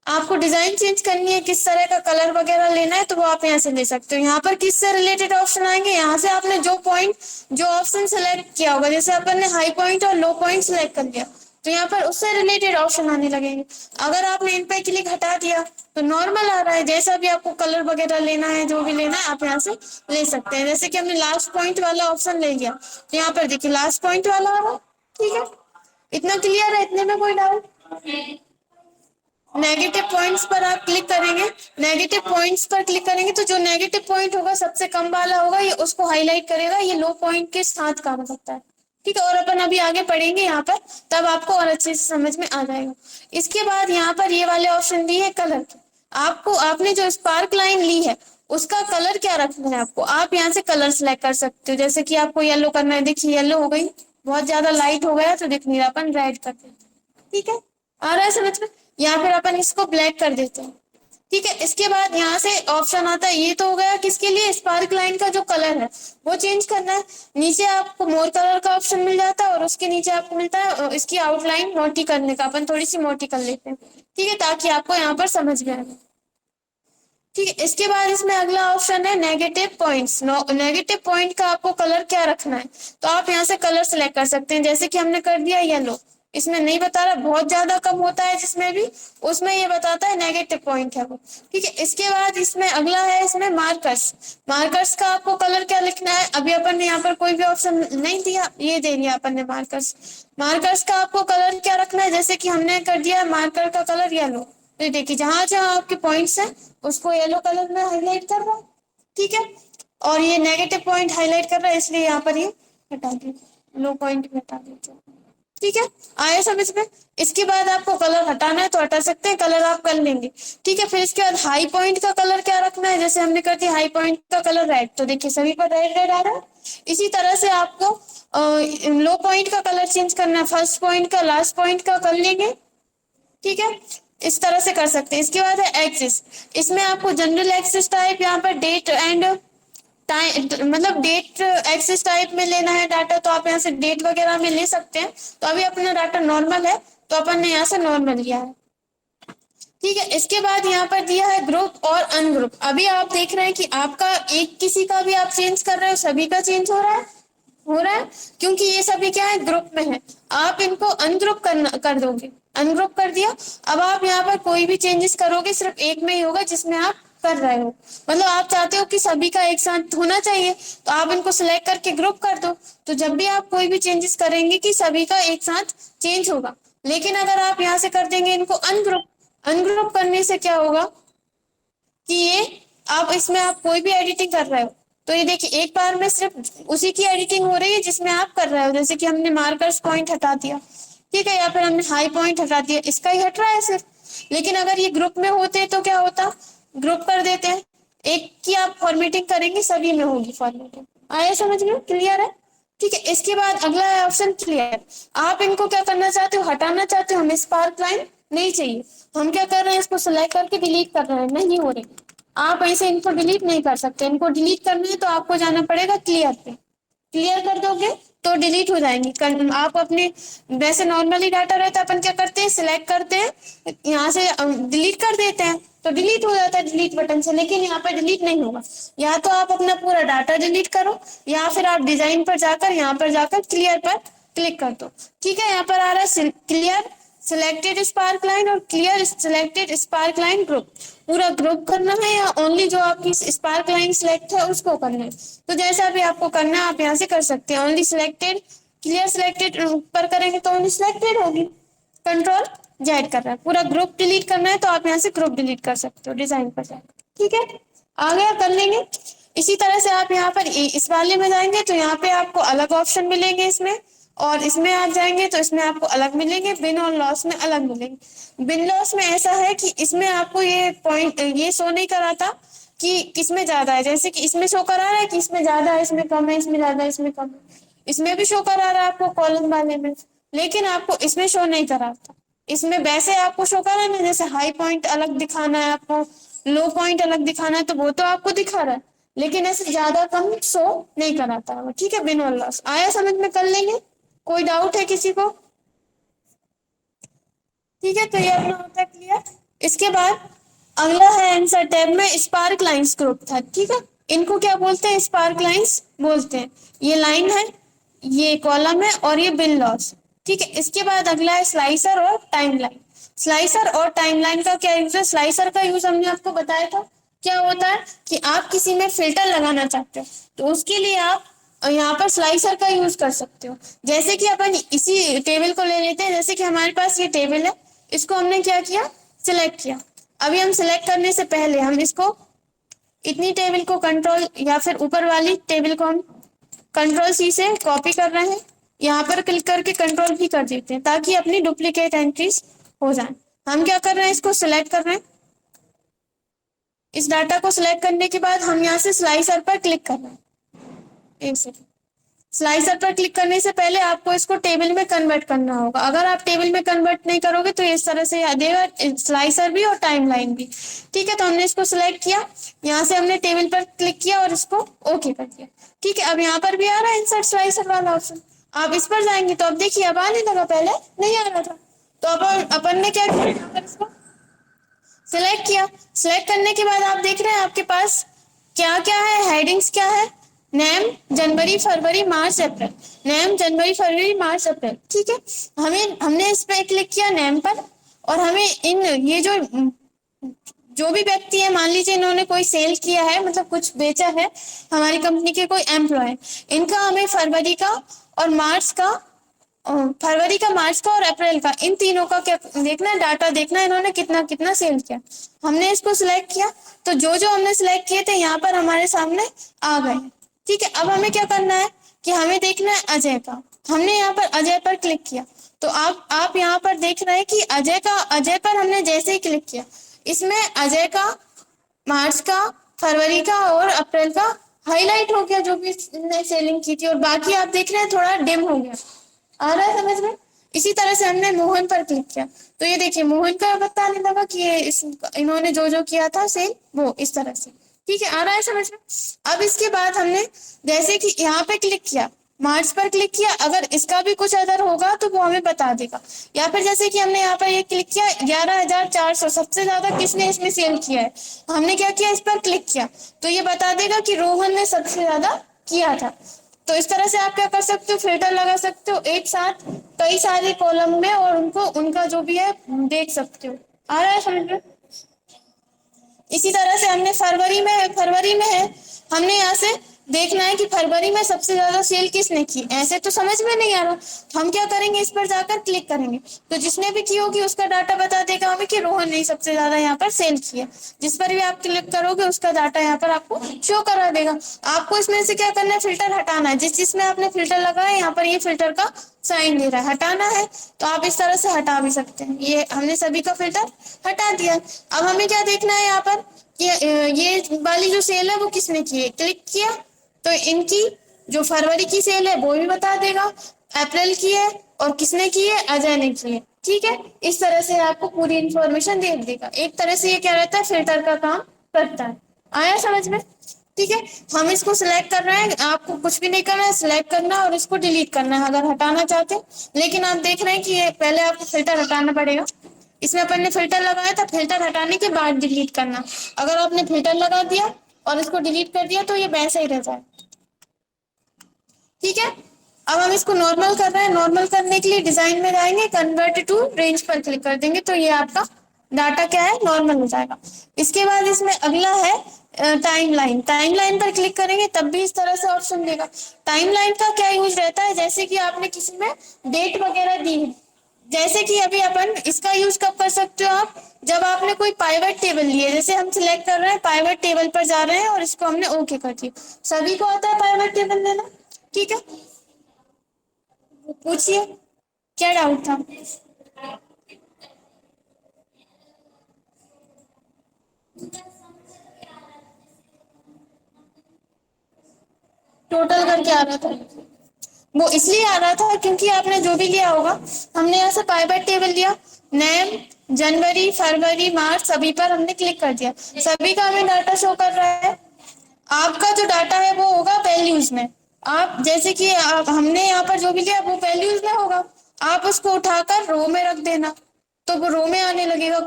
आपको design change करनी है, किस तरह का कलर वगैरह लेना है, तो वो आप यहाँ से ले सकते हो। यहाँ पर किससे रिलेटेड ऑप्शन आएंगे, यहाँ से आपने जो पॉइंट जो ऑप्शन सेलेक्ट किया होगा, जैसे अपन ने हाई पॉइंट और लो पॉइंट सेलेक्ट कर लिया, तो यहाँ पर उससे रिलेटेड ऑप्शन आने लगेंगे। अगर आपने इन पे क्लिक हटा दिया तो नॉर्मल आ रहा है, जैसा भी आपको कलर वगैरह लेना है, जो भी लेना है आप यहाँ से ले सकते हैं। जैसे कि हमने लास्ट पॉइंट वाला ऑप्शन ले लिया, तो यहाँ पर देखिए लास्ट पॉइंट वाला आ रहा है। ठीक है, इतना क्लियर है, इतने में कोई डाउट? नेगेटिव पॉइंट्स पर आप क्लिक करेंगे, नेगेटिव पॉइंट्स पर क्लिक करेंगे तो जो नेगेटिव पॉइंट होगा सबसे कम वाला होगा, ये उसको हाईलाइट करेगा, ये लो पॉइंट के साथ काम करता है। ठीक है, और अपन अभी आगे पढ़ेंगे यहाँ पर, तब आपको और अच्छे से समझ में आ जाएगा। इसके बाद यहाँ पर ये वाले ऑप्शन दिए कलर के। आपको आपने जो स्पार्क लाइन ली है उसका कलर क्या रखना है आपको, आप यहाँ से कलर सेलेक्ट कर सकते हो। जैसे कि आपको येलो करना है, देखिए येलो हो गई, बहुत ज्यादा लाइट हो गया तो दिख नहीं रहा, अपन रेड कर देते हैं। ठीक है, आ रहा है समझ में? या फिर अपन इसको ब्लैक कर देते हैं। ठीक है, इसके बाद यहाँ से ऑप्शन आता है, ये तो हो गया किसके लिए, स्पार्क लाइन का जो कलर है वो चेंज करना है। नीचे आपको मोर कलर का ऑप्शन मिल जाता है और उसके नीचे आपको मिलता है इसकी आउटलाइन मोटी करने का, अपन थोड़ी सी मोटी कर लेते हैं। ठीक है, ताकि आपको यहाँ पर समझ में आए। ठीक है, इसके बाद इसमें अगला ऑप्शन है नेगेटिव पॉइंट्स। नेगेटिव पॉइंट का आपको कलर क्या रखना है, तो आप यहाँ से कलर सेलेक्ट कर सकते हैं। जैसे कि हमने कर दिया येलो, इसमें नहीं बता रहा, बहुत ज्यादा कम होता है जिसमें भी, उसमें ये बताता है नेगेटिव पॉइंट है वो। ठीक है, इसके बाद इसमें अगला है इसमें मार्कर्स। मार्कर्स का आपको कलर क्या लिखना है, अभी अपन ने यहाँ पर कोई भी ऑप्शन नहीं दिया, ये दे दिया अपन ने मार्कर्स। मार्कर्स का आपको कलर क्या रखना है, जैसे कि हमने कर दिया मार्कर का कलर येलो, तो देखिए जहां जहां आपके पॉइंट्स हैं उसको येलो कलर में हाईलाइट कर रहा है। ठीक है, और ये नेगेटिव पॉइंट हाईलाइट कर रहा है, इसलिए यहाँ पर ये हटा दीजिए, लो पॉइंट में हटा दीजिए। ठीक है, आया समझ में? इसके बाद आपको कलर हटाना है तो हटा सकते हैं, कलर आप कर लेंगे। ठीक है, फिर इसके बाद हाई पॉइंट का कलर क्या रखना है, जैसे हमने कर दिया हाई पॉइंट का कलर रेड, तो देखिए सभी पर रेड रेड आ रहा है। इसी तरह से आपको लो पॉइंट का कलर चेंज करना है, फर्स्ट पॉइंट का लास्ट पॉइंट का कर लेंगे। ठीक है, इस तरह से कर सकते हैं। इसके बाद है एक्सिस, इसमें आपको जनरल एक्सिस टाइप, यहाँ पर डेट एंड टाइम, मतलब डेट एक्सिस टाइप में लेना है डाटा, तो आप यहाँ से डेट वगैरह में ले सकते हैं। तो अभी अपना डाटा नॉर्मल है, तो अपन ने यहाँ से नॉर्मल लिया है। ठीक है, इसके बाद यहाँ पर दिया है ग्रुप और अनग्रुप। अभी आप देख रहे हैं कि आपका एक किसी का भी आप चेंज कर रहे हो, सभी का चेंज हो रहा है, क्योंकि ये सभी क्या है, ग्रुप में है। आप इनको अनग्रुप कर दोगे, अनग्रुप कर दिया। अब आप यहाँ पर कोई भी चेंजेस करोगे सिर्फ एक में ही होगा जिसमें आप कर रहे हो, मतलब आप चाहते हो कि सभी का एक साथ होना चाहिए, तो आप इनको सिलेक्ट करके ग्रुप कर दो। तो जब भी आप कोई भी चेंजेस करेंगे कि सभी का एक साथ चेंज होगा। लेकिन अगर आप यहाँ से कर देंगे इनको अनग्रुप, अनग्रुप करने से क्या होगा कि ये आप इसमें आप कोई भी एडिटिंग कर रहे हो, तो ये देखिए एक बार में सिर्फ उसी की एडिटिंग हो रही है जिसमें आप कर रहे हो। जैसे कि हमने मार्कर्स पॉइंट हटा दिया, ठीक है, या फिर हमने हाई पॉइंट हटा दिया, इसका ही हट रहा है सिर्फ। लेकिन अगर ये ग्रुप में होते तो क्या होता, ग्रुप कर देते हैं, एक की आप फॉर्मेटिंग करेंगे सभी में होगी फॉर्मेटिंग। आया समझ में, क्लियर है? ठीक है, इसके बाद अगला है ऑप्शन क्लियर। आप इनको क्या करना चाहते हो, हटाना चाहते हो, हमें स्पार्क लाइन नहीं चाहिए, हम क्या कर रहे हैं, इसको सिलेक्ट करके डिलीट कर रहे हैं, नहीं हो रही। आप ऐसे इनको डिलीट नहीं कर सकते, इनको डिलीट करना है तो आपको जाना पड़ेगा क्लियर पे। क्लियर कर दोगे तो डिलीट हो जाएंगी। आप अपने वैसे नॉर्मली डाटा रहता है, अपन क्या करते हैं, सिलेक्ट करते हैं, यहाँ से डिलीट कर देते हैं तो डिलीट हो जाता है डिलीट बटन से, लेकिन यहाँ पर डिलीट नहीं होगा। या तो आप अपना पूरा डाटा डिलीट करो, या फिर आप डिजाइन पर जाकर यहाँ पर जाकर क्लियर पर क्लिक कर दो। ठीक है, यहाँ पर आ रहा है क्लियर सिलेक्टेड स्पार्क लाइन और clear selected spark line group. पूरा ग्रुप करना है या ओनली जो आपकी स्पार्क लाइन सिलेक्ट है उसको करना है, तो जैसा भी आपको करना है आप यहाँ से कर सकते हैं। ओनली सिलेक्टेड, क्लियर सिलेक्टेड पर करेंगे तो ओनली सिलेक्टेड होगी, कंट्रोल जेड कर रहा है। पूरा ग्रुप डिलीट करना है तो आप यहाँ से ग्रुप डिलीट कर सकते हो डिजाइन पर जाकर। ठीक है, आ गया, कर लेंगे। इसी तरह से आप यहाँ पर इस वाले में जाएंगे तो यहाँ पे आपको अलग ऑप्शन मिलेंगे इसमें, और इसमें आप जाएंगे तो इसमें आपको अलग मिलेंगे, बिन और लॉस में अलग मिलेंगे। बिन लॉस में ऐसा है कि इसमें आपको ये पॉइंट ये शो नहीं कराता कि किसमें ज्यादा है, जैसे कि इसमें शो करा रहा है कि इसमें ज्यादा है, इसमें कम है, इसमें ज्यादा है, इसमें कम है। इसमें भी शो करा रहा है आपको कॉलम वाले में, लेकिन आपको इसमें शो नहीं कराता। इसमें वैसे आपको शो करा है ना, जैसे हाई पॉइंट अलग दिखाना है आपको, लो पॉइंट अलग दिखाना है, तो वो तो आपको दिखा रहा है, लेकिन ऐसे ज्यादा कम शो नहीं कराता है। ठीक है, बिन और लॉस आया समझ में, कर लेंगे। कोई डाउट है किसी को? ठीक है, तो ये अपना होता है क्लियर। इसके बाद अगला है आंसर टैब में स्पार्क लाइंस ग्रुप था, ठीक है। इनको क्या बोलते हैं? स्पार्क लाइंस बोलते हैं। ये लाइन है, ये कॉलम है और ये बिन लॉस, ठीक है। इसके बाद अगला है स्लाइसर और टाइमलाइन। स्लाइसर और टाइमलाइन का क्या यूज है? स्लाइसर का यूज हमने आपको बताया था। क्या होता है कि आप किसी में फिल्टर लगाना चाहते हो तो उसके लिए आप यहाँ पर स्लाइसर का यूज कर सकते हो। जैसे कि अपन इसी टेबल को ले लेते हैं, जैसे कि हमारे पास ये टेबल है, इसको हमने क्या किया? सिलेक्ट किया। अभी हम सिलेक्ट करने से पहले हम इसको इतनी टेबल को कंट्रोल या फिर ऊपर वाली टेबल को हम कंट्रोल सी से कॉपी कर रहे हैं, यहाँ पर क्लिक करके कंट्रोल भी कर देते हैं ताकि अपनी डुप्लीकेट एंट्रीज हो जाए। हम क्या कर रहे हैं? इसको सिलेक्ट कर रहे हैं। इस डाटा को सिलेक्ट करने के बाद हम यहाँ से स्लाइसर पर क्लिक कर रहे हैं। एक सेकंड, स्लाइसर पर क्लिक करने से पहले आपको इसको टेबल में कन्वर्ट करना होगा। अगर आप टेबल में कन्वर्ट नहीं करोगे तो इस तरह से आ देगा, स्लाइसर भी और टाइमलाइन भी, ठीक है। तो हमने इसको सिलेक्ट किया, यहाँ से हमने टेबल पर क्लिक किया और इसको ओके कर दिया, ठीक है। अब यहाँ पर भी आ रहा है इंसर्ट स्लाइसर वाला ऑप्शन। आप इस पर जाएंगे तो अब देखिए अब आने लगा, पहले नहीं आ रहा था। तो अब अपन ने क्या किया? यहाँ पर इसको सिलेक्ट किया। सिलेक्ट करने के बाद आप देख रहे हैं आपके पास क्या क्या है, हेडिंग्स क्या है? नेम, जनवरी, फरवरी, मार्च, अप्रैल। नेम, जनवरी, फरवरी, मार्च, अप्रैल, ठीक है। हमने इस पे क्लिक किया नेम पर, और हमें इन ये जो भी व्यक्ति है, मान लीजिए इन्होंने कोई सेल किया है, मतलब कुछ बेचा है, हमारी कंपनी के कोई एम्प्लॉय, इनका हमें फरवरी का और मार्च का, फरवरी का, मार्च का और अप्रैल का, इन तीनों का क्या देखना है? डाटा देखना है, इन्होंने कितना कितना सेल किया। हमने इसको सिलेक्ट किया, तो जो जो हमने सिलेक्ट किए थे यहाँ पर हमारे सामने आ गए, ठीक है। अब हमें क्या करना है कि हमें देखना है अजय का। हमने यहाँ पर अजय पर क्लिक किया, तो आप यहाँ पर देख रहे हैं कि अजय पर हमने जैसे ही क्लिक किया, इसमें अजय का, मार्च का, फरवरी का और अप्रैल का हाईलाइट हो गया, जो भी इसने सेलिंग की थी, और बाकी आप देख रहे हैं थोड़ा डिम हो गया। आ रहा है समझ में? इसी तरह से हमने मोहन पर क्लिक किया, तो ये देखिए मोहन का बताने लगा कि इन्होंने जो जो किया था सेल, वो इस तरह से, ठीक है। आ रहा है समझ में? अब इसके बाद हमने जैसे कि यहाँ पे क्लिक किया, मार्च पर क्लिक किया, अगर इसका भी कुछ अदर होगा तो वो हमें बता देगा। या फिर जैसे कि हमने यहाँ पर ये क्लिक किया 11,400, सबसे ज्यादा किसने इसमें सेल किया है, हमने क्या किया? इस पर क्लिक किया, तो ये बता देगा कि रोहन ने सबसे ज्यादा किया था। तो इस तरह से आप क्या कर सकते हो? फिल्टर लगा सकते हो एक साथ कई सारे कॉलम में, और उनको उनका जो भी है देख सकते हो। आ रहा है समझ में? इसी तरह से हमने फरवरी में है, हमने यहाँ से देखना है कि फरवरी में सबसे ज्यादा सेल किसने की। ऐसे तो समझ में नहीं आ रहा, तो हम क्या करेंगे? इस पर जाकर क्लिक करेंगे, तो जिसने भी की होगी उसका डाटा बता देगा हमें कि रोहन ने सबसे ज्यादा यहाँ पर सेल की है। जिस पर भी आप क्लिक करोगे उसका डाटा यहाँ पर आपको शो करा देगा। आपको इसमें से क्या करना है? फिल्टर हटाना है। जिसमें आपने फिल्टर लगाया, यहाँ पर ये फिल्टर का साइन दे रहा है, हटाना है, तो आप इस तरह से हटा भी सकते हैं। ये हमने सभी का फिल्टर हटा दिया। अब हमें क्या देखना है यहाँ पर कि ये वाली जो सेल है वो किसने की है। क्लिक किया तो इनकी जो फरवरी की सेल है वो भी बता देगा, अप्रैल की है और किसने की है? अजय ने की है, ठीक है। इस तरह से आपको पूरी इंफॉर्मेशन दे देगा। एक तरह से ये क्या रहता है? फिल्टर का काम करता है। आया समझ में? ठीक है। हम इसको सिलेक्ट कर रहे हैं, आपको कुछ भी नहीं करना है, सिलेक्ट करना है और इसको डिलीट करना है अगर हटाना चाहते हैं। लेकिन आप देख रहे हैं कि ये पहले आपको फिल्टर हटाना पड़ेगा। इसमें अपन ने फिल्टर लगाया था, फिल्टर हटाने के बाद डिलीट करना। अगर आपने फिल्टर लगा दिया और इसको डिलीट कर दिया तो ये वैसे ही रह जाए, ठीक है। अब हम इसको नॉर्मल कर रहे हैं। नॉर्मल करने के लिए डिजाइन में जाएंगे, कन्वर्ट टू रेंज पर क्लिक कर देंगे, तो ये आपका डाटा क्या है? नॉर्मल हो जाएगा। इसके बाद इसमें अगला है टाइमलाइन। टाइमलाइन पर क्लिक करेंगे तब भी इस तरह से ऑप्शन देगा। टाइमलाइन का क्या यूज रहता है? जैसे कि आपने किसी में डेट वगैरह दी है, जैसे कि अभी अपन इसका यूज कब कर सकते हो आप? जब आपने कोई पाइवट टेबल ली है, जैसे हम सिलेक्ट कर रहे हैं, पाइवट टेबल पर जा रहे हैं और इसको हमने ओके कर दिया। सभी को आता है पाइवट टेबल लेना, ठीक है। पूछिए क्या डाउट था? टोटल करके आ रहा था, वो इसलिए आ रहा था क्योंकि आपने जो भी लिया होगा, हमने यहाँ से पाइवट टेबल लिया, नेम, जनवरी, फरवरी, मार्च, सभी पर हमने क्लिक कर दिया, सभी का हमें डाटा शो कर रहा है। आपका जो डाटा है वो होगा वैल्यूज में। आप जैसे कि हमने यहाँ पर जो भी लिया वो वैल्यूज में होगा, आप उसको उठाकर रो में रख देना, तो वो रो में आने लगेगा।